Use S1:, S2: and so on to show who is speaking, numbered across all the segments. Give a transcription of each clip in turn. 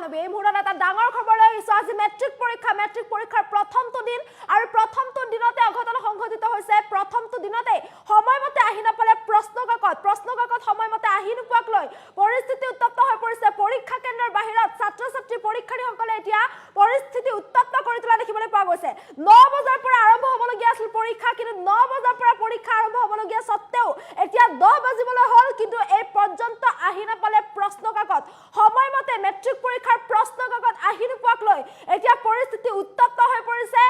S1: বান্ধৱী এই মুহূৰ্তত এটা ডাঙৰ খবৰ লৈ আহিছো আজি মেট্ৰিক পৰীক্ষাৰ প্ৰথমটো দিন আৰু প্ৰথমটো দিনতে অঘটন সংঘটিত হৈছে প্ৰথমটো দিনতে সময়মতে আহি নাপালে প্ৰশ্নকাকত সময়মতে আহি নোপোৱাক লৈ পৰিস্থিতি উত্তপ্ত হৈ পৰিছে পৰীক্ষা কেন্দ্ৰৰ বাহিৰত ছাত্ৰ-ছাত্ৰী পৰীক্ষাৰ্থীসকলে এতিয়া পৰিস্থিতি উত্তপ্ত কৰি তোলা দেখিবলৈ পোৱা গৈছে 9 বজাৰ পৰা আৰম্ভ হ'বলগীয়া আছিল পৰীক্ষা কিন্তু 9 বজাৰ পৰা পৰীক্ষা আৰম্ভ হ'বলগীয়া সত্ত্বেও এতিয়া 10 বাজিবলৈ হ'ল কিন্তু এই পৰ্যন্ত আহি নাপালে প্ৰশ্নকাকত সময়মতে মেট্ৰিক পৰীক্ষাৰ প্ৰশ্নকাকত আহি নোপোৱাক লৈ এতিয়া পৰিস্থিতি উত্তপ্ত হৈ পৰিছে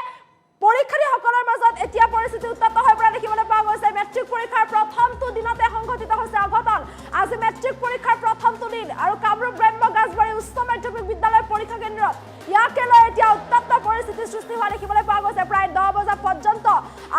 S1: পৰীক্ষাৰ্থীসকলৰ মাজত এতিয়া পৰিস্থিতি উত্তপ্ত হৈ পৰা দেখিবলৈ পোৱা গৈছে মেট্ৰিক পৰীক্ষাৰ প্ৰথমটো দিনতে সংঘটিত হৈছে অঘটন আজি মেট্ৰিক পৰীক্ষাৰ প্ৰথমটো দিন আৰু কামৰূপ গ্ৰাম্য গাছবাৰী উচ্চ মাধ্যমিক বিদ্যালয় পৰীক্ষা কেন্দ্ৰত ইয়াকে লৈ এতিয়া উত্তপ্ত পৰিস্থিতিৰ সৃষ্টি হোৱা দেখিবলৈ পোৱা গৈছে প্ৰায় 10 বজা পৰ্যন্ত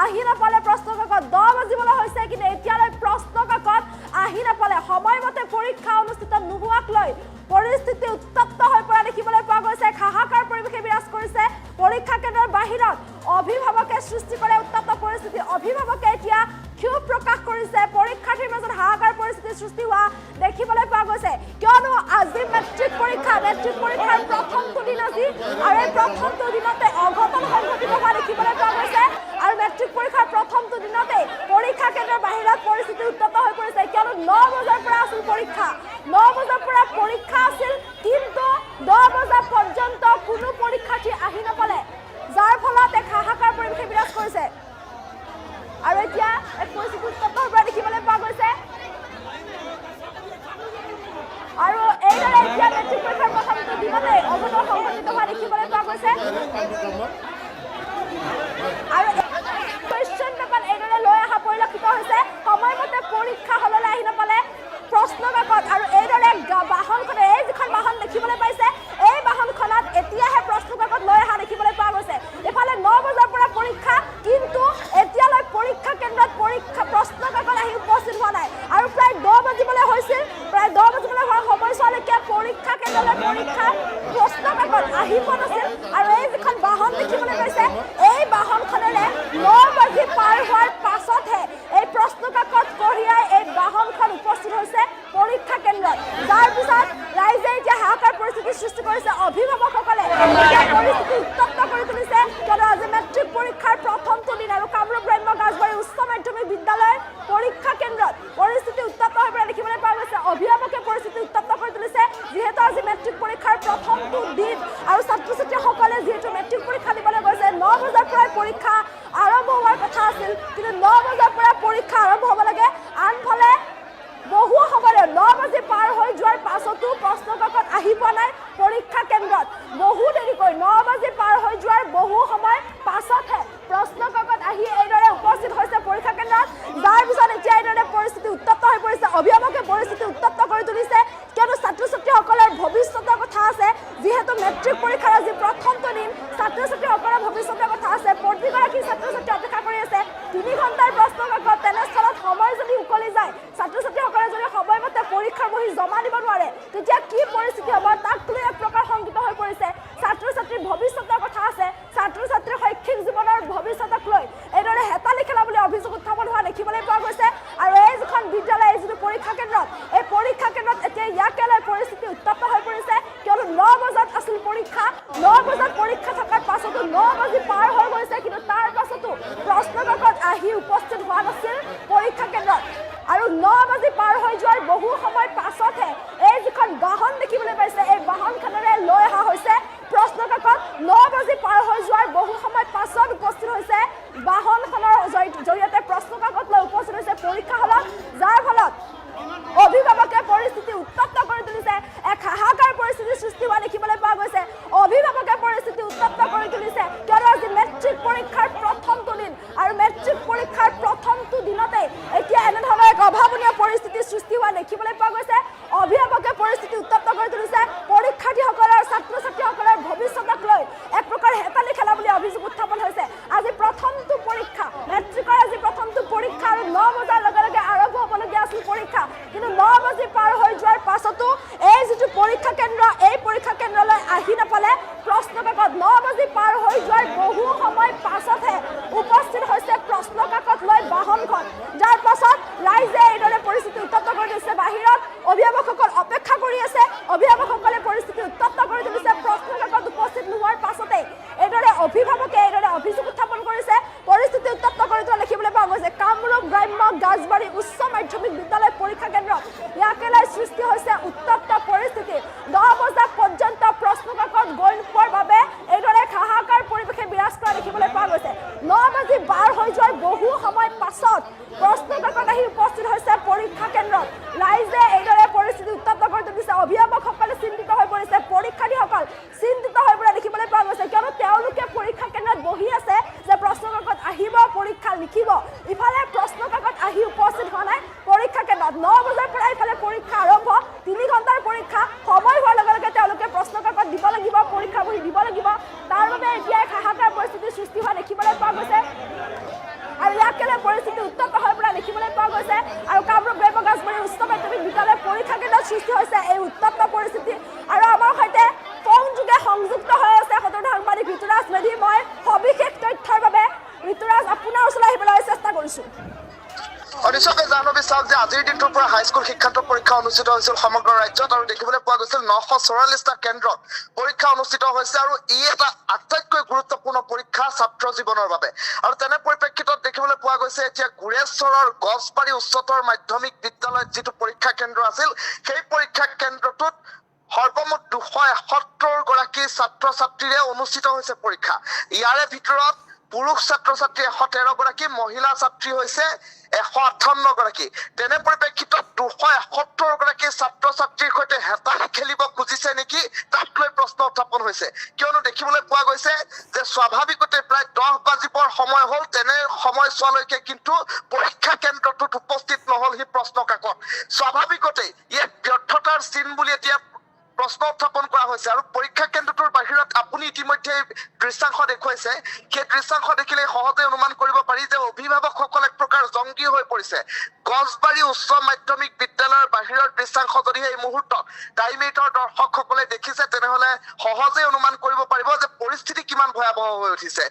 S1: আহি নাপালে প্ৰশ্নকাকত 10 বাজিবলৈ হৈছে কিন্তু এতিয়ালৈ প্ৰশ্নকাকত আহি নাপালে সময়মতে পৰীক্ষা অনুষ্ঠিত নোহোৱাক লৈ পৰিস্থিতি উত্তপ্ত হৈ পৰা দেখিবলৈ পোৱা গৈছে হাহাকাৰ পৰিৱেশে বিৰাজ কৰিছে পৰীক্ষা কেন্দ্ৰৰ বাহিৰত অভিভাৱকে সৃষ্টি কৰে উত্তপ্ত পৰিস্থিতি অভিভাৱকে এতিয়া ক্ষোভ প্ৰকাশ কৰিছে পৰীক্ষাৰ্থীৰ মাজত হাহাকাৰ পৰিস্থিতিৰ সৃষ্টি হোৱা দেখিবলৈ পোৱা গৈছে কিয়নো আজি মেট্ৰিক পৰীক্ষাৰ প্ৰথমটো দিন আজি আৰু এই প্ৰথমটো দিনতে অঘটন সংঘটিত হোৱা দেখিবলৈ পোৱা গৈছে আৰু মেট্ৰিক পৰীক্ষাৰ প্ৰথমটো দিনতে পৰীক্ষা কেন্দ্ৰৰ বাহিৰত পৰিস্থিতি উত্তপ্ত হৈ পৰিছে কিয়নো 9 বজাৰ পৰা আছিল পৰীক্ষা 9 বজাৰ পৰা পৰীক্ষা আছিল কিন্তু 10 বজা পৰ্যন্ত কোনো পৰীক্ষাৰ্থী আহি নাপালে যাৰ ফলত এক হাহাকাৰ পৰিৱেশে বিৰাজ কৰিছে আৰু এতিয়া এক পৰিস্থিতি উত্তপ্ত হৈ পৰা দেখিবলৈ পোৱা গৈছে আৰু এইদৰে এতিয়া মেট্ৰিক পৰীক্ষাৰ প্ৰথমটো দিনতে অঘটন সংঘটিত হোৱা দেখিবলৈ পোৱা গৈছে আৰু কুৱেশ্যন পেপাৰ এইদৰে লৈ অহা পৰিলক্ষিত হৈছে সময়মতে পৰীক্ষা হললৈ আহি নাপালে প্ৰশ্নকাকত আৰু এইদৰে বাহনখনে এই যিখন বাহন দেখিবলৈ পাইছে এই বাহনখনত এতিয়াহে প্ৰশ্নকাকত লৈ অহা দেখিবলৈ পোৱা গৈছে এফালে 9 বজাৰ পৰা পৰীক্ষা কিন্তু এতিয়ালৈ পৰীক্ষা কেন্দ্ৰত প্ৰশ্নকাকত আহি উপস্থিত হোৱা নাই আৰু প্ৰায় 10 বাজিবলৈ হৈছিল প্ৰায় 10 বাজিবলৈ হোৱাৰ সময়ছোৱালৈকে পৰীক্ষা কেন্দ্ৰলৈ প্ৰশ্নকাকত আহি পোৱা নাছিল আৰু এই যিখন বাহন দেখিবলৈ পাইছে এই বাহনখনেৰে 9 বাজি পাৰ হোৱাৰ পাছতহে এই প্ৰশ্নকাকত কঢ়িয়াই এই বাহনখন উপস্থিত হৈছে পৰীক্ষা কেন্দ্ৰত যাৰ পিছত ৰাইজে এতিয়া হাহাকাৰ পৰিস্থিতিৰ সৃষ্টি কৰিছে অভিভাৱকসকলে পৰিস্থিতি উত্তপ্ত কৰি তুলিছে কিয়নো আজি মেট্ৰিক পৰীক্ষাৰ প্ৰথমটো দিন আৰু কামৰূপ গ্ৰাম্য গাছবাৰী উচ্চ মাধ্যমিক বিদ্যালয়ৰ পৰীক্ষা কেন্দ্ৰত পৰিস্থিতি উত্তপ্ত হৈ পৰা দেখিবলৈ পোৱা গৈছে অভিভাৱকে পৰিস্থিতি উত্তপ্ত কৰি তুলিছে যিহেতু আজি মেট্ৰিক পৰীক্ষাৰ প্ৰথমটো দিন আৰু ছাত্ৰ-ছাত্ৰীসকলে যিহেতু মেট্ৰিক পৰীক্ষা দিবলৈ গৈছে 9 বজাৰ পৰা পৰীক্ষা আৰম্ভ হোৱাৰ কথা আছিল কিন্তু 9 বজাৰ পৰা পৰীক্ষা আৰম্ভ হ'ব লাগে আনফালে বহু সময়ত 9 বাজি পাৰ হৈ যোৱাৰ পাছতো প্ৰশ্নকাকত আহি পোৱা নাই পৰীক্ষা কেন্দ্ৰত বহু দেৰিকৈ 9 বাজি পাৰ হৈ যোৱাৰ বহু সময় পাছতহে প্ৰশ্নকাকত আহি এইদৰে উপস্থিত হৈছে পৰীক্ষা কেন্দ্ৰত যাৰ পিছত এতিয়া এইদৰে পৰিস্থিতি উত্তপ্ত হৈ পৰিছে অভিভাৱকে পৰিস্থিতি উত্তপ্ত কৰি তুলিছে কিয়নো ছাত্ৰ-ছাত্ৰীসকলৰ ভৱিষ্যতৰ কথা আছে যিহেতু মেট্ৰিক পৰীক্ষাৰ আজি প্ৰথমটো দিন ছাত্ৰ-ছাত্ৰীসকলৰ ভৱিষ্যতৰ কথা আছে প্ৰতিগৰাকী ছাত্ৰ-ছাত্ৰী অপেক্ষা কৰি আছে 3 ঘণ্টাৰ প্ৰশ্নকাকত তেনেস্থলত সময় যদি উকলি যায় ছাত্ৰ-ছাত্ৰীসকলে যদি সময়মতে পৰীক্ষাৰ বহি জমা দিব নোৱাৰে তেতিয়া কি পৰিস্থিতি হ'ব তাক লৈ এক প্ৰকাৰ শংকিত হৈ পৰিছে ছাত্ৰ-ছাত্ৰীৰ ভৱিষ্যতৰ কথা আছে ছাত্ৰ-ছাত্ৰীৰ শৈক্ষিক জীৱনৰ ভৱিষ্যতক লৈ এইদৰে হেতালি খেলা বুলি অভিযোগ উত্থাপন হোৱা দেখিবলৈ পোৱা গৈছে আৰু এই যিখন বিদ্যালয় যিটো পৰীক্ষা কেন্দ্ৰত এই পৰীক্ষা কেন্দ্ৰত এতিয়া ইয়াকে লৈ পৰিস্থিতি উত্তপ্ত হৈ পৰিছে কিয়নো 9 বজাত আছিল পৰীক্ষা 9 বজাত পৰীক্ষা থকাৰ পাছতো 9 বাজি পাৰ হৈ গৈছে কিন্তু তাৰ পাছতো প্ৰশ্নকাকত আহি উপস্থিত হোৱা নাছিল পৰীক্ষা কেন্দ্ৰত আৰু 9 বাজি পাৰ হৈ যোৱাৰ বহু সময় পাছতহে এই যিখন বাহন দেখিবলৈ পাইছে এই বাহনখনেৰে লৈ অহা হৈছে প্ৰশ্নকাকত 9 বাজি পাৰ হৈ যোৱাৰ বহু সময় পাছত উপস্থিত হৈছে বাহনখনৰ জৰিয়তে প্ৰশ্নকাকত লৈ উপস্থিত হৈছে পৰীক্ষা হলত যাৰ ফলত অভিভাৱকে পৰিস্থিতি উত্তপ্ত কৰি তুলিছে এক হাহাকাৰ পৰিস্থিতিৰ সৃষ্টি হোৱা দেখিবলৈ পোৱা গৈছে অভিভাৱকে পৰিস্থিতি উত্তপ্ত কৰি তুলিছে কিয়নো আজি মেট্ৰিক পৰীক্ষাৰ প্ৰথমটো দিন আৰু মেট্ৰিক পৰীক্ষাৰ প্ৰথমটো দিনতে এতিয়া এনেধৰণৰ এক অভাৱনীয় পৰিস্থিতিৰ সৃষ্টি হোৱা দেখিবলৈ পোৱা গৈছে অভিভাৱকে পৰিস্থিতি উত্তপ্ত কৰি তুলিছে পৰীক্ষাৰ্থীসকলৰ ছাত্ৰ-ছাত্ৰীসকলৰ ভৱিষ্যতক লৈ এক প্ৰকাৰ হেতালি খেলা বুলি অভিযোগ উত্থাপন হৈছে আজি প্ৰথমটো পৰীক্ষা মেট্ৰিকৰ আজি প্ৰথমটো পৰীক্ষা আৰু 9 বজাৰ লগে লগে আৰম্ভ হ'বলগীয়া আছিল পৰীক্ষা কিন্তু 9 বাজি পাৰ হৈ যোৱাৰ পাছতো এই যিটো পৰীক্ষা কেন্দ্ৰ এই পৰীক্ষা কেন্দ্ৰলৈ আহি নাপালে প্ৰশ্নকাকত 9 বাজি কৰিছোঁ।
S2: নিশ্চয়কৈ জাহ্নৱী চাওক যে আজিৰ দিনটোৰ পৰা হাইস্কুল শিক্ষান্ত পৰীক্ষা অনুষ্ঠিত হৈছিল সমগ্ৰ ৰাজ্যত আৰু দেখিবলৈ পোৱা গৈছিল 944টা কেন্দ্ৰত পৰীক্ষা অনুষ্ঠিত হৈছে আৰু ই এটা আটাইতকৈ গুৰুত্বপূৰ্ণ পৰীক্ষা ছাত্ৰ জীৱনৰ বাবে। আৰু তেনে পৰিপ্ৰেক্ষিতত দেখিবলৈ পোৱা গৈছে এতিয়া গুৰেশ্বৰৰ গছবাৰী উচ্চতৰ মাধ্যমিক বিদ্যালয়ত যিটো পৰীক্ষা কেন্দ্ৰ আছিল সেই পৰীক্ষা কেন্দ্ৰটোত সৰ্বমুঠ 271 গৰাকী ছাত্ৰ ছাত্ৰীৰে অনুষ্ঠিত হৈছে পৰীক্ষা। ইয়াৰে ভিতৰত পুৰুষ ছাত্ৰ ছাত্ৰী 113 গৰাকী, মহিলা ছাত্ৰী হৈছে 158 গৰাকী। তেনে পৰিপ্ৰেক্ষিতত 271 গৰাকী ছাত্ৰ ছাত্ৰীৰ সৈতে হেতালি খেলিব খুজিছে নেকি তাক লৈ প্ৰশ্ন উত্থাপন হৈছে। কিয়নো দেখিবলৈ পোৱা গৈছে যে স্বাভাৱিকতে প্ৰায় 10 বাজিবৰ সময় হ'ল, তেনে সময়ছোৱালৈকে কিন্তু পৰীক্ষা কেন্দ্ৰটোত উপস্থিত নহল সি প্ৰশ্ন কাকত। স্বাভাৱিকতে ইয়াক ব্যৰ্থতাৰ চিন বুলি এতিয়া প্ৰশ্ন উত্থাপন কৰা হৈছে। আৰু পৰীক্ষা কেন্দ্ৰটোৰ বাহিৰত আপুনি ইতিমধ্যে দৃশ্যাংশ দেখুৱাইছে, সেই দৃশ্যাংশ দেখিলে সহজে অনুমান কৰিব পাৰি যে অভিভাৱকসকল এক প্ৰকাৰ জংগী হৈ পৰিছে। গছবাৰী উচ্চ মাধ্যমিক বিদ্যালয়ৰ বাহিৰৰ দৃশ্যাংশ যদিহে এই মুহূৰ্তত টাইম-8ৰ দৰ্শকসকলে দেখিছে তেনেহলে সহজে অনুমান কৰিব পাৰিব যে পৰিস্থিতি কিমান ভয়াৱহ হৈ উঠিছে।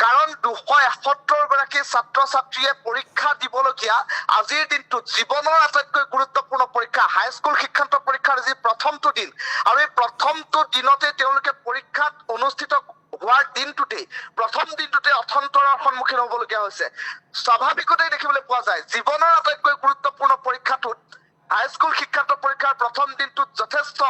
S2: কাৰণ 271 গৰাকী ছাত্ৰ ছাত্ৰীয়ে পৰীক্ষা দিবলগীয়া আজিৰ দিনটো জীৱনৰ আটাইতকৈ গুৰুত্বপূৰ্ণ পৰীক্ষা হাইস্কুল শিক্ষান্ত পৰীক্ষাৰ যি প্ৰথমটো দিন, আৰু এই প্ৰথমটো দিনতে তেওঁলোকে পৰীক্ষাত অনুষ্ঠিত হোৱাৰ দিনটোতেই প্ৰথম দিনটোতে অথন্তৰৰ সন্মুখীন হবলগীয়া হৈছে। স্বাভাৱিকতে দেখিবলৈ পোৱা যায় জীৱনৰ আটাইতকৈ গুৰুত্বপূৰ্ণ পৰীক্ষাটোত হাইস্কুল শিক্ষান্ত পৰীক্ষাৰ প্ৰথম দিনটোত যথেষ্ট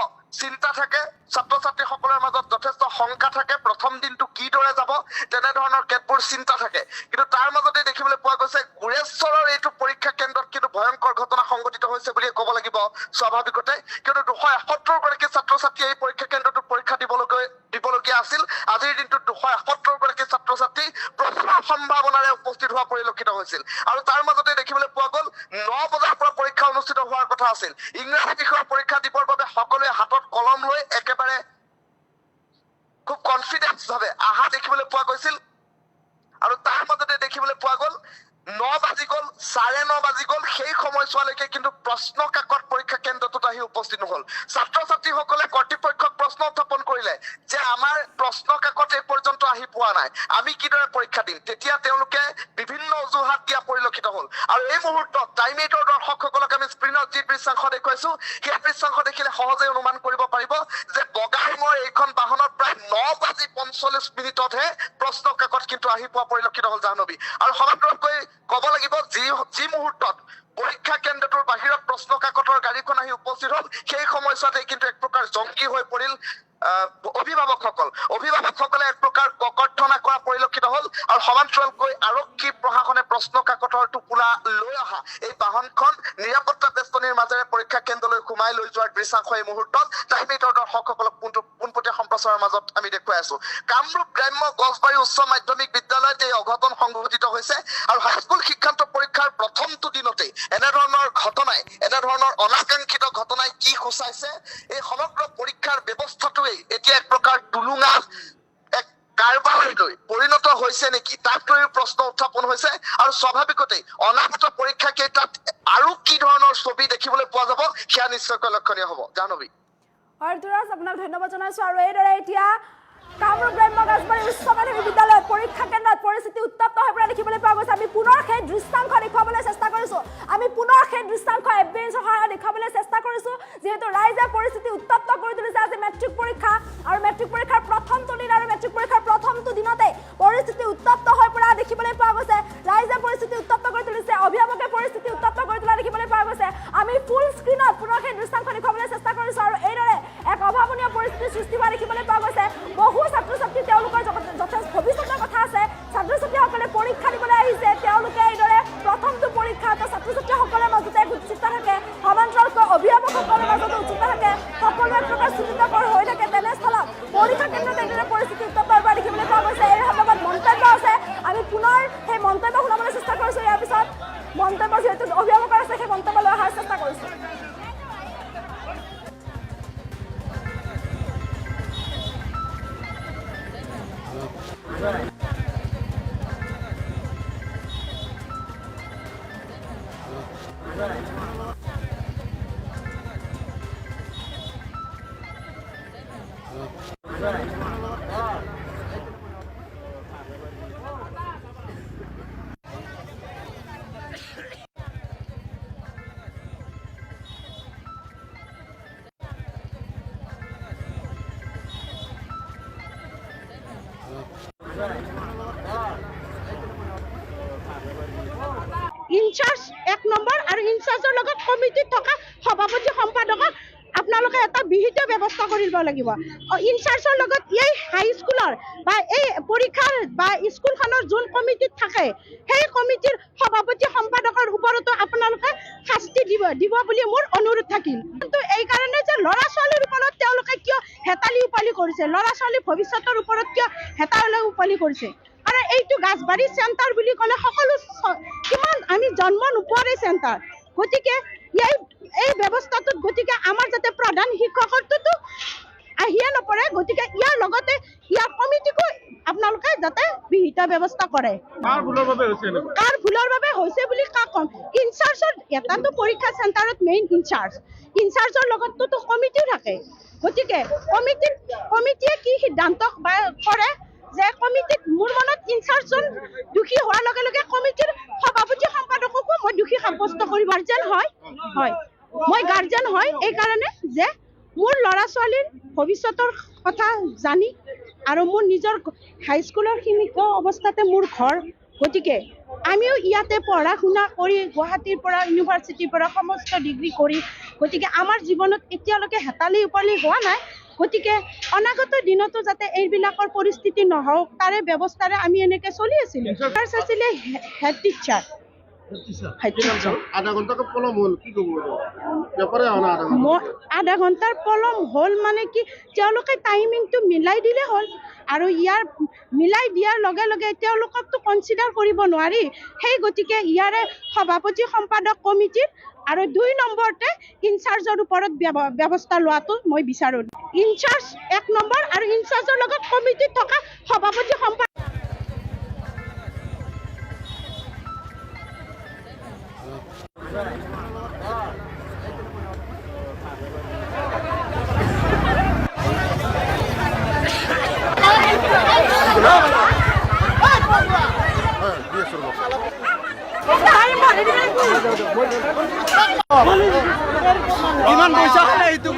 S2: চিন্তা থাকে, ছাত্ৰ ছাত্ৰীসকলৰ মাজত যথেষ্ট শংকা থাকে, প্ৰথম দিনটো কিদৰে যাব তেনেধৰণৰ কেতবোৰ চিন্তা থাকে। কিন্তু তাৰ মাজতে দেখিবলৈ পোৱা গৈছে গুৰেশ্বৰৰ এইটো পৰীক্ষা কেন্দ্ৰত কিন্তু ভয়ংকৰ ঘটনা সংঘটিত হৈছে বুলিয়ে ক'ব লাগিব স্বাভাৱিকতে। কিয়নো 271 গৰাকী ছাত্ৰ ছাত্ৰীয়ে এই পৰীক্ষা কেন্দ্ৰটোত পৰীক্ষা দিবলগীয়া আছিল। আজিৰ দিনটোত 271 গৰাকী ছাত্ৰ ছাত্ৰী প্ৰচুৰ সম্ভাৱনাৰে উপস্থিত হোৱা পৰিলক্ষিত হৈছিল। আৰু তাৰ মাজতে দেখিবলৈ পোৱা গ'ল 9 বজাৰ পৰা পৰীক্ষা অনুষ্ঠিত হোৱাৰ কথা আছিল। ইংৰাজী বিষয়ৰ পৰীক্ষা দিবৰ বাবে সকলোৱে হাতত কলম লৈ একেবাৰে খুব কনফিডেন্স ভাৱে আহা দেখিবলৈ পোৱা গৈছিল। আৰু তাৰ মাজতে দেখিবলৈ পোৱা গ'ল 9 বাজি গ'ল, 9:30 বাজি গ'ল, সেই সময়ছোৱালৈকে কিন্তু প্ৰশ্ন কাকত পৰীক্ষা কেন্দ্ৰটোত আহি উপস্থিত নহল। ছাত্ৰ ছাত্ৰীসকলে কৰ্তৃপক্ষক প্ৰশ্ন উত্থাপন কৰিলে যে আমাৰ প্ৰশ্ন কাকত এই পৰ্যন্ত আহি পোৱা নাই, আমি কিদৰে পৰীক্ষা দিম। তেতিয়া তেওঁলোকে বিভিন্ন অজুহাত দিয়া পৰিলক্ষিত হল। আৰু এই মুহূৰ্তত টাইম-8ৰ দৰ্শকসকলক আমি স্ক্ৰীণত যি দৃশ্যাংশ দেখুৱাইছো সেই দৃশ্যাংশ দেখিলে সহজে অনুমান কৰিব পাৰিব যে বগাইমৰ এইখন বাহনত প্ৰায় 9:45 প্ৰশ্ন কাকত কিন্তু আহি পোৱা পৰিলক্ষিত হল জাহ্নৱী। আৰু সমান্তৰালকৈ ক'ব লাগিব যি মুহূৰ্তত পৰীক্ষা কেন্দ্ৰটোৰ বাহিৰত প্ৰশ্ন কাকতৰ গাড়ীখন আহি উপস্থিত হল সেই সময়ছোৱাতে কিন্তু এক প্ৰকাৰ জংকী হৈ পৰিল অভিভাৱকসকলে এক প্ৰকাৰ ককৰ্থনা কৰা পৰিলক্ষিত হল। আৰু সমান্তৰালকৈ আৰক্ষী প্ৰশাসনে প্ৰশ্ন কাকতৰ টোপোলা লৈ অহা এই বাহনখন নিৰাপত্তা বেষ্টনীৰ মাজেৰে পৰীক্ষা কেন্দ্ৰলৈ সোমাই লৈ যোৱাৰ দৃশ্যাংশ এই মুহূৰ্তত টাইম-8ৰ দৰ্শকসকলক পোনপটীয়া সম্প্ৰচাৰৰ মাজত আমি দেখুৱাই আছো। কামৰূপ গ্ৰাম্য গছবাৰী উচ্চ মাধ্যমিক বিদ্যালয়ত এই অঘটন সংঘটিত হৈছে। আৰু হাইস্কুল শিক্ষান্ত পৰীক্ষাৰ প্ৰথমটো দিনতেই এনেধৰণৰ অনাকাংক্ষিত ঘটনাই কি সূচাইছে, এই সমগ্ৰ পৰীক্ষাৰ ব্যৱস্থাটোৱেই এতিয়া এক প্ৰকাৰ টুলুঙা এক কাৰবাৰলৈ পৰিণত হৈছে নেকি তাক লৈ প্ৰশ্ন উত্থাপন হৈছে। আৰু স্বাভাৱিকতেই অনাগত পৰীক্ষা কেইটাত আৰু কি ধৰণৰ ছবি দেখিবলৈ পোৱা যাব সেয়া নিশ্চয়কৈ লক্ষণীয় হ'ব জাহ্নৱী।
S1: অৰ্জুৰাজ আপোনাক ধন্যবাদ জনাইছোঁ। আৰু এইদৰে এতিয়া কামৰূপ গ্ৰাম্য গছবাৰী উচ্চ মাধ্যমিক বিদ্যালয়ত পৰীক্ষা কেন্দ্ৰত পৰিস্থিতি উত্তপ্ত হৈ পৰা দেখিবলৈ পোৱা গৈছে। আমি পুনৰ সেই দৃশ্যাংশ দেখুৱাবলৈ চেষ্টা কৰিছোঁ। দেখুৱাবলৈ চেষ্টা কৰিছোঁ যিহেতু ৰাইজে পৰিস্থিতি উত্তপ্ত কৰি তুলিছে। আজি মেট্ৰিক পৰীক্ষা আৰু মেট্ৰিক পৰীক্ষাৰ প্ৰথমটো দিন আৰু মেট্ৰিক পৰীক্ষাৰ প্ৰথমটো দিনতে পৰিস্থিতি উত্তপ্ত হৈ পৰা দেখিবলৈ পোৱা গৈছে। ৰাইজে পৰিস্থিতি উত্তপ্ত কৰি তুলিছে, অভিভাৱকে পৰিস্থিতি উত্তপ্ত কৰি তোলা দেখিবলৈ পোৱা গৈছে। আমি ফুল স্ক্ৰীণত পুনৰ সেই দৃশ্যাংশ দেখুৱাবলৈ চেষ্টা কৰিছোঁ। আৰু এইদৰে এক অভাৱনীয় পৰিস্থিতিৰ সৃষ্টি হোৱা দেখিবলৈ পোৱা গৈছে। বহু ছাত্ৰ ছাত্ৰী তেওঁলোকৰ যথেষ্ট ভৱিষ্যতৰ কথা আছে, ছাত্ৰ ছাত্ৰীসকলে পৰীক্ষা দিবলৈ আহিছে, তেওঁলোকে এইদৰে প্ৰথমটো পৰীক্ষা ছাত্ৰ ছাত্ৰীসকলৰ মাজতে উৎসুকতা থাকে, সমান্তৰালকৈ অভিভাৱকসকলৰ মাজতো উৎসুকতা থাকে, সকলো এক প্ৰকাৰ চিন্তিতকৰ হৈ থাকে। তেনেস্থলত পৰীক্ষা কেন্দ্ৰত এইদৰে পৰিস্থিতি উত্তপ্ত হোৱা দেখিবলৈ পোৱা গৈছে। এই সন্দৰ্ভত মন্তব্য আছে, আমি পুনৰ সেই মন্তব্য শুনাবলৈ চেষ্টা কৰিছোঁ। ইয়াৰ পিছত মন্তব্য যিহেতু অভিভাৱকৰ আছে সেই মন্তব্য লৈ অহাৰ চেষ্টা কৰিছোঁ।
S3: ইনচাৰ্জ 1 নম্বৰ আৰু ইনচাৰ্জৰ লগত কমিটিত থকা সভাপতি সম্পাদকক আপোনালোকে এটা বিহিত ব্যৱস্থা কৰিব লাগিব। ইনচাৰ্জৰ লগত এই হাইস্কুলৰ বা এই পৰীক্ষাৰ বা স্কুলখনৰ যোন কমিটিত থাকে সেই কমিটিৰ সভাপতি সম্পাদকৰ ওপৰতো আপোনালোকে শাস্তি দিব বুলি মোৰ অনুৰোধ থাকিল। কিন্তু এই কাৰণে যে ল'ৰা ছোৱালীৰ ওপৰত তেওঁলোকে কিয় হেতালি উপালি কৰিছে, ল'ৰা ছোৱালীৰ ভৱিষ্যতৰ ওপৰত কিয় হেতালি উপালি কৰিছে। আৰু এইটো গাছবাৰী চেণ্টাৰ বুলি ক'লে সকলো কিমান আমি জন্ম নোপোৱাৰে চেণ্টাৰ, গতিকে এই ব্যৱস্থাটোত গতিকে আমাৰ যাতে প্ৰধান শিক্ষকৰটোতো আহিয়ে নপৰে, গতিকে ইয়াৰ লগতে ইয়াৰ কমিটিকো আপোনালোকে যাতে বিহিত ব্যৱস্থা কৰে। কাৰ ভুলৰ বাবে হৈছে বুলি কাক ক'ম? ইনচাৰ্জৰ এটাতো পৰীক্ষা চেণ্টাৰত মেইন ইনচাৰ্জৰ লগততো কমিটিও থাকে, গতিকে কমিটিয়ে কি সিদ্ধান্ত কৰে যে কমিটিত মোৰ মনত ইনচাৰ্জজন দোষী হোৱাৰ লগে লগে কমিটিৰ সভাপতি সম্পাদককো মই দোষী সাব্যস্ত কৰিব মই গাৰ্জেন হয় এই কাৰণে যে মোৰ ল'ৰা ছোৱালীৰ ভৱিষ্যতৰ কথা জানি আৰু মোৰ নিজৰ হাইস্কুলৰ সীমিত অৱস্থাতে মোৰ ঘৰ, গতিকে আমিও ইয়াতে পঢ়া শুনা কৰি গুৱাহাটীৰ পৰা ইউনিভাৰ্চিটিৰ পৰা সমস্ত ডিগ্ৰী কৰি গতিকে আমাৰ জীৱনত এতিয়ালৈকে হেতালি উপালি হোৱা নাই, গতিকে অনাগত দিনতো যাতে এইবিলাকৰ পৰিস্থিতি নহওক তাৰে ব্যৱস্থাৰে আমি এনেকে চলি আছিলো। আছিলে হেড টিচাৰ আধা ঘণ্টাৰ পলম হ'ল মানে কি তেওঁলোকে টাইমিংটো মিলাই দিলে হ'ল আৰু ইয়াৰ মিলাই দিয়াৰ লগে লগে তেওঁলোককতো কনচিডাৰ কৰিব নোৱাৰি, সেই গতিকে ইয়াৰে সভাপতি সম্পাদক কমিটিৰ আৰু 2 নম্বৰতে ইনচাৰ্জৰ ওপৰত ব্যৱস্থা লোৱাটো মই বিচাৰোঁ। ইনচাৰ্জ 1 নম্বৰ আৰু ইনচাৰ্জৰ লগত কমিটিত থকা সভাপতি সম্পাদক
S4: কিমান পইচা খালে এইটো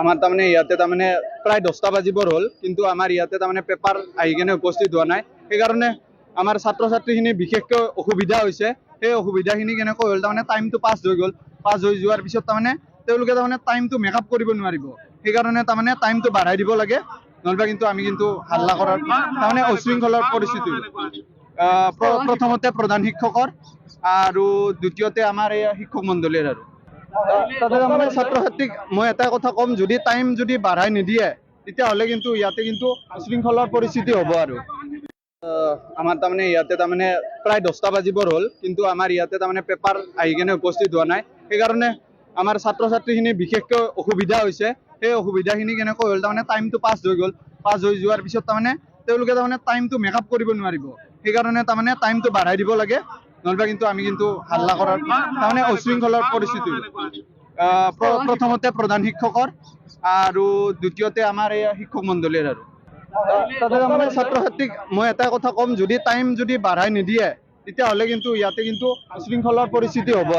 S4: আমাৰ তাৰমানে ইয়াতে তাৰমানে প্ৰায় 10টা বাজিবৰ হ'ল, কিন্তু আমাৰ ইয়াতে তাৰমানে পেপাৰ আহি কেনে উপস্থিত হোৱা নাই, সেইকাৰণে আমাৰ ছাত্ৰ ছাত্ৰীখিনি বিশেষকৈ অসুবিধা হৈছে। সেই অসুবিধাখিনি কেনেকৈ হ'ল তাৰমানে টাইমটো পাছ হৈ গ'ল, পাছ হৈ যোৱাৰ পিছত তাৰমানে তেওঁলোকে তাৰমানে টাইমটো মেকআপ কৰিব নোৱাৰিব, সেইকাৰণে তাৰমানে টাইমটো বাঢ়াই দিব লাগে, নহ'লে কিন্তু আমি কিন্তু হাল্লা কৰাৰ তাৰমানে উশৃংখলৰ পৰিস্থিতি। প্ৰথমতে প্ৰধান শিক্ষকৰ আৰু দ্বিতীয়তে আমাৰ এই শিক্ষক মণ্ডলীৰ আৰু তাতে তাৰমানে ছাত্ৰ ছাত্ৰীক মই এটা কথা ক'ম, যদি টাইম যদি বাঢ়াই নিদিয়ে তেতিয়াহ'লে কিন্তু ইয়াতে কিন্তু উশৃংখলৰ পৰিস্থিতি হ'ব। আৰু আমাৰ তাৰমানে ইয়াতে তাৰমানে প্ৰায় 10টা বাজিবৰ হ'ল, কিন্তু আমাৰ ইয়াতে তাৰমানে পেপাৰ আহি কেনে উপস্থিত হোৱা নাই, সেইকাৰণে আমাৰ ছাত্ৰ ছাত্ৰীখিনি বিশেষকৈ অসুবিধা হৈছে। সেই অসুবিধাখিনি কেনেকৈ হ'ল তাৰমানে টাইমটো পাছ হৈ গ'ল, পাছ হৈ যোৱাৰ পিছত তাৰমানে তেওঁলোকে তাৰমানে টাইমটো মেকআপ কৰিব নোৱাৰিব, সেইকাৰণে তাৰমানে টাইমটো বাঢ়াই দিব লাগে, নহ'লে কিন্তু আমি কিন্তু হাল্লা কৰাৰ তাৰমানে উশৃংখলৰ পৰিস্থিতি। প্ৰথমতে প্ৰধান শিক্ষকৰ আৰু দ্বিতীয়তে আমাৰ এই শিক্ষক মণ্ডলীৰ আৰু তাতে তাৰমানে ছাত্ৰ ছাত্ৰীক মই এটা কথা ক'ম, যদি টাইম যদি বাঢ়াই নিদিয়ে তেতিয়াহ'লে কিন্তু ইয়াতে কিন্তু উশৃংখলৰ পৰিস্থিতি হ'ব।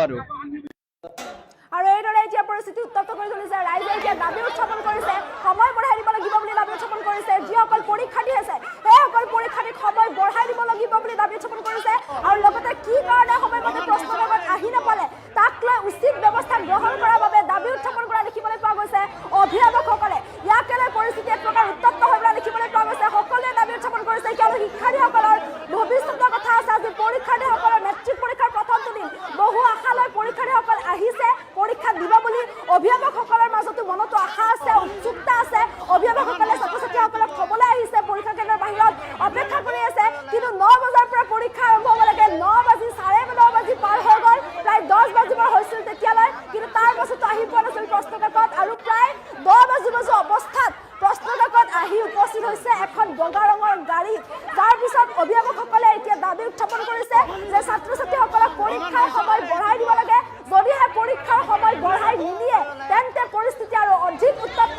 S1: আৰু এইদৰে এতিয়া পৰিস্থিতি উত্তপ্ত কৰি তুলিছে, ৰাইজে এতিয়া দাবী উত্থাপন কৰিছে, সময় বঢ়াই দিব লাগিব বুলি দাবী উত্থাপন কৰিছে। যিসকল পৰীক্ষাৰ্থী আছে সেইসকল পৰীক্ষাৰ্থীক সময় বঢ়াই দিব লাগিব বুলি দাবী উত্থাপন কৰিছে, আৰু লগতে কি কাৰণে সময়মতে প্ৰশ্ন কাকত আহি নাপালে তাক লৈ উচিত ব্যৱস্থা গ্ৰহণ কৰাৰ বাবে দাবী উত্থাপন কৰা দেখিবলৈ পোৱা গৈছে। অভিভাৱকসকলে ইয়াকে লৈ পৰিস্থিতি এক প্ৰকাৰ উত্তপ্ত হৈ পৰা দেখিবলৈ পোৱা গৈছে, সকলোৱে দাবী উত্থাপন কৰিছে, কিয়নো শিক্ষাৰ্থীসকলৰ ভৱিষ্যতৰ কথা আছে। আজি পৰীক্ষাৰ্থীসকলৰ মেট্ৰিক পৰীক্ষাৰ প্ৰথমটো দিন, বহু আশালৈ পৰীক্ষাৰ্থীসকল আহিছে পৰীক্ষা দিব বুলি, অভিভাৱকসকলৰ মাজতো মনতো আশা আছে, উৎসুকতা আছে, অভিভাৱকসকলে ছাত্ৰ ছাত্ৰীসকলক থবলৈ আহিছে, পৰীক্ষা কেন্দ্ৰৰ বাহিৰত অপেক্ষা কৰি আছে, কিন্তু 9 বজাৰ পৰা পৰীক্ষা আৰম্ভ হ'ব লাগে, 9 বাজি 9:30 বাজি পাৰ হৈ গ'ল, প্ৰায় 10 বাজিবৰ হৈছিল তেতিয়ালৈ, কিন্তু তাৰ পাছতো আহি পোৱা নাছিল প্ৰশ্ন কাকত, আৰু প্ৰায় 10 বাজু অৱস্থাত প্ৰশ্ন কাকত আহি উপস্থিত হৈছে এখন বগা ৰঙৰ গাড়ীত, যাৰ পিছত অভিভাৱকসকলে এতিয়া দাবী উত্থাপন কৰিছে যে ছাত্ৰ ছাত্ৰীসকলক পৰীক্ষাৰ সময় বঢ়াই দিব লাগে, যদিহে পৰীক্ষাৰ সময় বঢ়াই নিদিয়ে তেন্তে পৰিস্থিতি আৰু অধিক উত্তপ্ত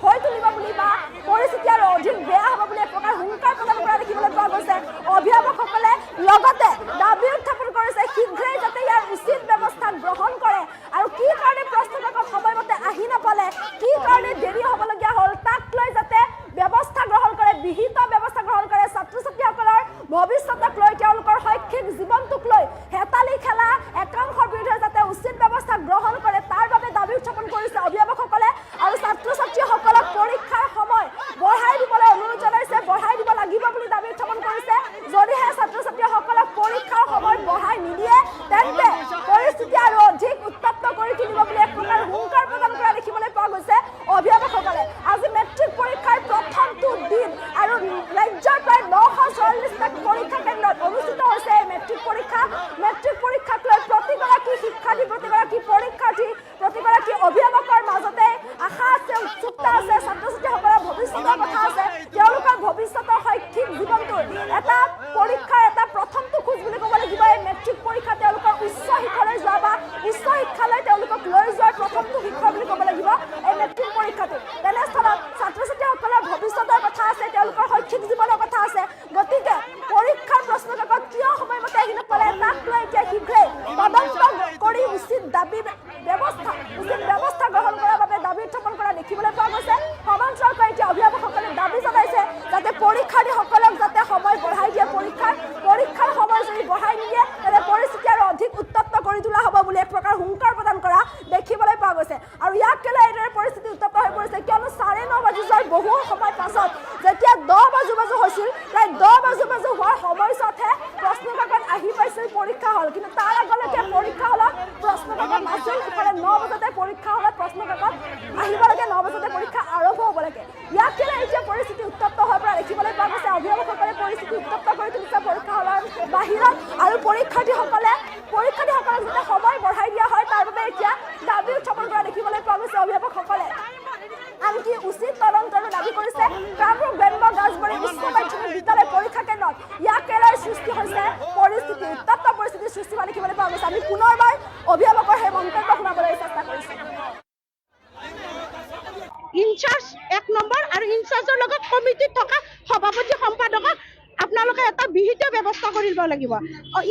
S1: হৈ তুলিব বুলি বা পৰিস্থিতি আৰু অধিক বেয়া হ'ব বুলি এক প্ৰকাৰ হুংকাৰ প্ৰদান কৰা দেখিবলৈ পোৱা গৈছে। ভৱিষ্যতক লৈ তেওঁলোকৰ শৈক্ষিক জীৱনটোক লৈ হেতালি খেলা একাংশৰ বিৰুদ্ধে যাতে উচিত ব্যৱস্থা গ্ৰহণ কৰে তাৰ বাবে দাবী উত্থাপন কৰিছে অভিভাৱকসকলে আৰু ছাত্ৰ ছাত্ৰীসকলক পৰীক্ষাৰ সময় বঢ়াই দিবলৈ অনুৰোধ জনাইছে বঢ়াই দিব লাগিব বুলি দাবী উত্থাপন কৰিছে যদিহে ছাত্ৰ ছাত্ৰীসকলক পৰীক্ষাৰ সময় বঢ়াই নিদিয়ে তেন্তে পৰিস্থিতি আৰু অধিক উত্তপ্ত কৰি তুলিব বুলি এক প্ৰকাৰ হুংকাৰ প্ৰদান কৰা দেখিবলৈ পোৱা গৈছে অভিভাৱকসকলে আজি মেট্ৰিক পৰীক্ষাৰ প্ৰথমটো দিন আৰু ৰাজ্যৰ প্ৰায় 944টা পৰীক্ষা কেন্দ্ৰত অনুষ্ঠিত হৈছে মেট্ৰিক পৰীক্ষাক লৈ প্ৰতিগৰাকী শিক্ষাৰ্থী প্ৰতিগৰাকী পৰীক্ষাৰ্থী প্ৰতিগৰাকী অভিভাৱকৰ মাজতে আশা আছে উৎসুকতা আছে ছাত্ৰ ছাত্ৰীসকলৰ ভৱিষ্যতৰ কথা আছে তেওঁলোকৰ ভৱিষ্যতৰ শৈক্ষিক জীৱনটোৰ এটা পৰীক্ষাৰ এটা প্ৰথমটো খোজ বুলি ক'ব লাগিব এই মেট্ৰিক পৰীক্ষা তেওঁলোকৰ উচ্চ শিক্ষালৈ যোৱা বা উচ্চ শিক্ষালৈ তেওঁলোকক লৈ যোৱাৰ প্ৰথমটো শিক্ষা বুলি ক'ব লাগিব এই মেট্ৰিক পৰীক্ষাটো তেনেস্থলত ছাত্ৰ ছাত্ৰীসকলৰ ভৱিষ্যতৰ কথা আছে তেওঁলোকৰ শৈক্ষিক জীৱনৰ কথা আছে গতিকে পৰীক্ষাৰ প্ৰশ্ন কাকত কিয় সময়মতে আহি নাপালে তাক লৈ এতিয়া শীঘ্ৰেই তদন্ত কৰি উচিত ব্যৱস্থা গ্ৰহণ কৰাৰ বাবে দাবী উত্থাপন কৰা দেখিবলৈ পোৱা গৈছে সমান্তৰালকৈ এতিয়া অভিভাৱকসকলে দাবী জনাইছে যাতে পৰীক্ষাৰ্থীসকলক যাতে সময় বঢ়াই দিয়ে পৰীক্ষাৰ সময় যদি বঢ়াই নিদিয়ে তেন্তে পৰিস্থিতি আৰু অধিক উত্তপ্ত কৰি তোলা হ'ব বুলি এক প্ৰকাৰ হুংকাৰ প্ৰদান কৰা দেখিবলৈ পোৱা গৈছে আৰু ইয়াক কেলৈ এইদৰে পৰিস্থিতি উত্তপ্ত হৈ পৰিছে কিয়নো 9:30 বাজি যোৱাৰ বহু সময় পাছত যেতিয়া 10 বাজু হৈছিল প্ৰায় 10 বাজু হোৱাৰ সময়ছোৱাতহে প্ৰশ্ন কাকত আহি পাইছিল পৰীক্ষা হল কিন্তু তাৰ আগলৈকে পৰীক্ষা হলত প্ৰশ্ন কাকত নাছিল ইফালে 9 বজাতে পৰীক্ষা হলত প্ৰশ্ন কাকত আহিব লাগে 9 বজাতে পৰীক্ষা আৰম্ভ হ'ব লাগে ইয়াক কেলৈ এতিয়া পৰিস্থিতি উত্তপ্ত হৈ পৰা দেখিবলৈ পোৱা গৈছে অভিভাৱকসকলে পৰিস্থিতি উত্তপ্ত কৰি তুলিছে পৰীক্ষা হলৰ বাহিৰত আৰু পৰীক্ষাৰ্থীসকলে যাতে সময় বঢ়াই দিয়া হয় তাৰ বাবে এতিয়া দাবী উত্থাপন কৰা দেখিবলৈ পোৱা গৈছে অভিভাৱকসকলে আনকি উচিত তদন্তৰো দাবী কৰিছে কামৰূপ গ্ৰাম্য গাজবাৰী উচ্চ মাধ্যমিক বিদ্যালয় পৰীক্ষা কেন্দ্ৰত ইয়াক কেলৈ সৃষ্টি হৈছে পৰিস্থিতি উত্তপ্ত পৰিস্থিতিৰ সৃষ্টি হোৱা দেখিবলৈ পোৱা গৈছে আমি পুনৰবাৰ অভিভাৱকৰ সেই মন্তব্য শুনাবলৈ চেষ্টা কৰিছোঁ
S3: ইনচাৰ্জ 1 নম্বৰ আৰু ইনচাৰ্জৰ লগত কমিটিত থকা সভাপতি সম্পাদকক আপোনালোকে এটা বিহিত ব্যৱস্থা কৰিব লাগিব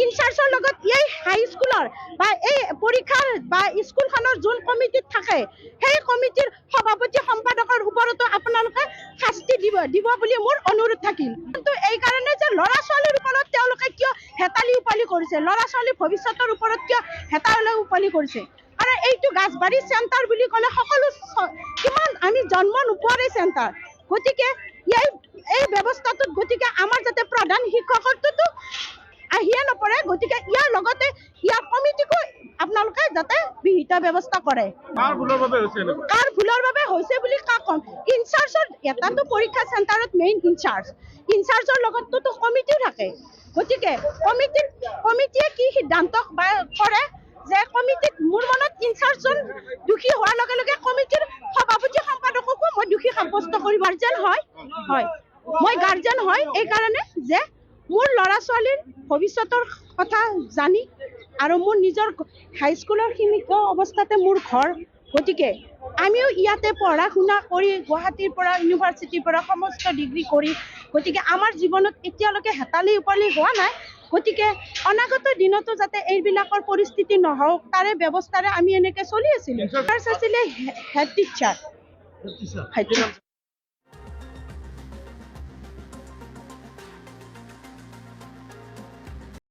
S3: ইনচাৰ্জৰ লগত এই হাইস্কুলৰ বা এই পৰীক্ষাৰ বা স্কুলখনৰ যোন কমিটিত থাকে সেই কমিটিৰ সভাপতি সম্পাদকৰ ওপৰতো আপোনালোকে শাস্তি দিব বুলি মোৰ অনুৰোধ থাকিল কিন্তু এই কাৰণে যে ল'ৰা ছোৱালীৰ ওপৰত তেওঁলোকে কিয় হেতালি উপালি কৰিছে ল'ৰা ছোৱালীৰ ভৱিষ্যতৰ ওপৰত কিয় হেতালি উপালি কৰিছে আৰু এইটো গাজবাৰী চেণ্টাৰ বুলি ক'লে সকলো কিমান আমি জন্ম নোপোৱাৰে চেণ্টাৰ গতিকে এই ব্যৱস্থাটোত গতিকে আমাৰ যাতে প্ৰধান শিক্ষকৰটোতো আহিয়ে নপৰে গতিকে ইয়াৰ লগতে ইয়াৰ কমিটিকো আপোনালোকে যাতে বিহিত ব্যৱস্থা কৰে কাৰ ভুলৰ বাবে হৈছে বুলি কাক কম ইনচাৰ্জৰ এটাতো পৰীক্ষা চেণ্টাৰত মেইন ইনচাৰ্জৰ লগততো কমিটিও থাকে গতিকে কমিটিয়ে কি সিদ্ধান্ত কৰে যে কমিটিত মোৰ মনত ইনচাৰ্জজন দুখী হোৱাৰ লগে লগে কমিটিৰ সভাপতি সম্পাদককো মই দুখী সাব্যস্ত কৰি মই গাৰ্জেন হয় এই কাৰণে যে মোৰ ল'ৰা ছোৱালীৰ ভৱিষ্যতৰ কথা জানি আৰু মোৰ নিজৰ হাইস্কুলৰ সীমিত অৱস্থাতে মোৰ ঘৰ গতিকে আমিও ইয়াতে পঢ়া শুনা কৰি গুৱাহাটীৰ পৰা ইউনিভাৰ্চিটিৰ পৰা সমস্ত ডিগ্ৰী কৰি গতিকে আমাৰ জীৱনত এতিয়ালৈকে হেতালি উপালি হোৱা নাই গতিকে অনাগত দিনতো যাতে এইবিলাকৰ পৰিস্থিতি নহওক তাৰে ব্যৱস্থাৰে আমি এনেকৈ চলি আছিলোঁ আছিলে হেড টিচাৰ